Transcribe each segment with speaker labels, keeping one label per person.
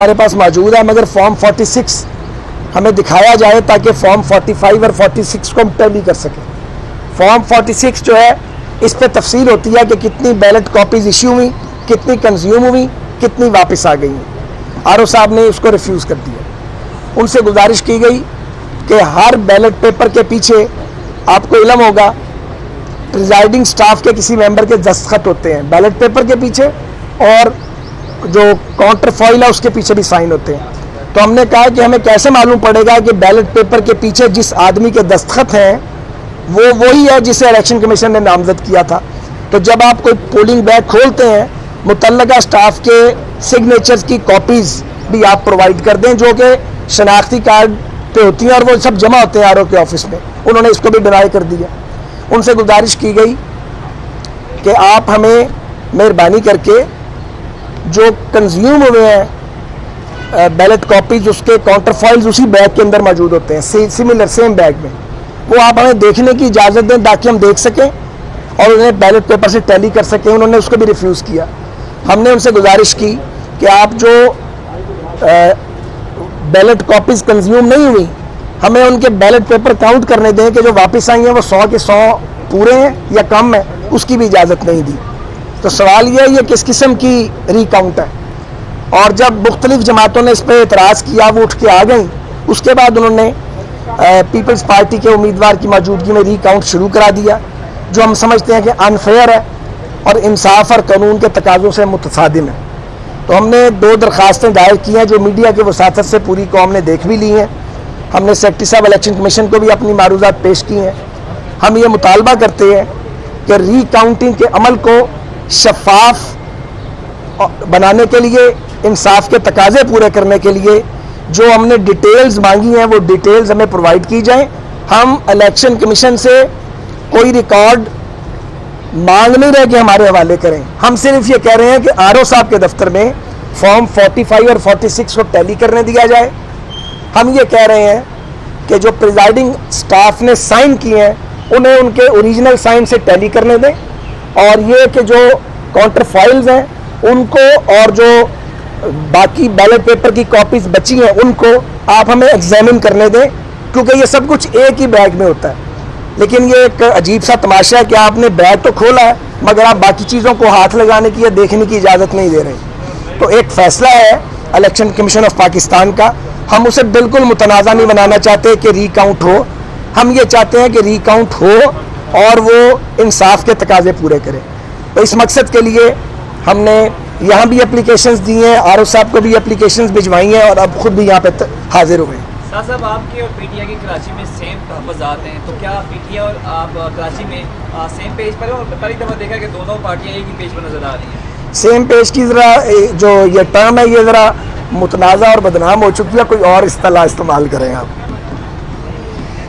Speaker 1: ہمارے پاس موجود ہے، مگر فارم 46 ہمیں دکھایا جائے تاکہ فارم 45 اور 46 کو ہم ٹیلی کر سکیں۔ فارم 46 جو ہے اس پہ تفصیل ہوتی ہے کہ کتنی بیلٹ کاپیز ایشو ہوئی، کتنی کنزیوم ہوئی، کتنی واپس آ گئی ہیں۔ آر او صاحب نے اس کو ریفیوز کر دیا۔ ان سے گزارش کی گئی کہ ہر بیلٹ پیپر کے پیچھے آپ کو علم ہوگا پریزائڈنگ سٹاف کے کسی ممبر کے دستخط ہوتے ہیں بیلٹ پیپر کے پیچھے، اور جو کاؤنٹر فائل ہے اس کے پیچھے بھی سائن ہوتے ہیں۔ تو ہم نے کہا کہ ہمیں کیسے معلوم پڑے گا کہ بیلٹ پیپر کے پیچھے جس آدمی کے دستخط ہیں وہ وہی ہے جسے الیکشن کمیشن نے نامزد کیا تھا۔ تو جب آپ کوئی پولنگ بیگ کھولتے ہیں متعلقہ سٹاف کے سگنیچرز کی کاپیز بھی آپ پرووائڈ کر دیں جو کہ شناختی کارڈ پہ ہوتی ہیں، اور وہ سب جمع ہوتے ہیں آر او کے آفس میں۔ انہوں نے اس کو بھی ڈینائی کر دیا۔ ان سے گزارش کی گئی کہ آپ ہمیں مہربانی کر کے جو کنزیوم ہوئے ہیں بیلٹ کاپیز اس کے کاؤنٹر فائلز اسی بیگ کے اندر موجود ہوتے ہیں، سملر سیم بیگ میں، وہ آپ ہمیں دیکھنے کی اجازت دیں تاکہ ہم دیکھ سکیں اور انہیں بیلٹ پیپر سے ٹیلی کر سکیں۔ انہوں نے اس کو بھی ریفیوز کیا۔ ہم نے ان سے گزارش کی کہ آپ جو بیلٹ کاپیز کنزیوم نہیں ہوئی ہمیں ان کے بیلٹ پیپر کاؤنٹ کرنے دیں کہ جو واپس آئی ہیں وہ 100 کے 100 پورے ہیں یا کم ہیں، اس کی بھی اجازت نہیں دی۔ تو سوال یہ کس قسم کی ری کاؤنٹ ہے؟ اور جب مختلف جماعتوں نے اس پہ اعتراض کیا وہ اٹھ کے آ گئیں، اس کے بعد انہوں نے پیپلز پارٹی کے امیدوار کی موجودگی میں ری کاؤنٹ شروع کرا دیا، جو ہم سمجھتے ہیں کہ انفیئر ہے اور انصاف اور قانون کے تقاضوں سے متصادم ہے۔ تو ہم نے 2 درخواستیں دائر کی ہیں جو میڈیا کے وساطت سے پوری قوم نے دیکھ بھی لی ہیں۔ ہم نے سیکرٹری صاحب الیکشن کمیشن کو بھی اپنی معروضات پیش کی ہیں۔ ہم یہ مطالبہ کرتے ہیں کہ ری کاؤنٹنگ کے عمل کو شفاف بنانے کے لیے، انصاف کے تقاضے پورے کرنے کے لیے جو ہم نے ڈیٹیلز مانگی ہیں وہ ڈیٹیلز ہمیں پرووائڈ کی جائیں۔ ہم الیکشن کمیشن سے کوئی ریکارڈ مانگ نہیں رہے کہ ہمارے حوالے کریں، ہم صرف یہ کہہ رہے ہیں کہ آر او صاحب کے دفتر میں فارم 45 اور 46 کو ٹیلی کرنے دیا جائے۔ ہم یہ کہہ رہے ہیں کہ جو پریزائڈنگ سٹاف نے سائن کیے ہیں انہیں ان کے اوریجنل سائن سے ٹیلی کرنے دیں، اور یہ کہ جو کاؤنٹر فائلز ہیں ان کو اور جو باقی بیلٹ پیپر کی کاپیز بچی ہیں ان کو آپ ہمیں ایگزامن کرنے دیں، کیونکہ یہ سب کچھ ایک ہی بیگ میں ہوتا ہے۔ لیکن یہ ایک عجیب سا تماشا ہے کہ آپ نے بیگ تو کھولا ہے مگر آپ باقی چیزوں کو ہاتھ لگانے کی یا دیکھنے کی اجازت نہیں دے رہے۔ تو ایک فیصلہ ہے الیکشن کمیشن آف پاکستان کا، ہم اسے بالکل متنازع نہیں بنانا چاہتے کہ ری کاؤنٹ ہو، ہم یہ چاہتے ہیں کہ ری کاؤنٹ ہو اور وہ انصاف کے تقاضے پورے کرے۔ تو اس مقصد کے لیے ہم نے یہاں بھی اپلیکیشنز دی ہیں، آر او صاحب کو بھی اپلیکیشنز بھجوائی ہیں، اور اب خود بھی یہاں پہ حاضر ہوئے ہیں۔
Speaker 2: صاحب آپ کے اور پی ٹی آئی کی کراچی میں سیم تحفظات ہیں، تو کیا پی ٹی آئی اور آپ کراچی میں سیم پیج پر ہیں؟ اور پہلی دفعہ دیکھا کہ دونوں پارٹیاں ایک ہی پیج پر نظر آ رہی ہیں۔
Speaker 1: سیم پیج کی ذرا جو یہ ٹرم ہے یہ ذرا متنازع اور بدنام ہو چکی ہے، کوئی اور اصطلاح استعمال کریں آپ۔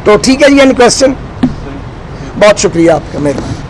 Speaker 1: تو ٹھیک ہے جی، اینی کویسچن؟ بہت شکریہ آپ کا، مہربانی۔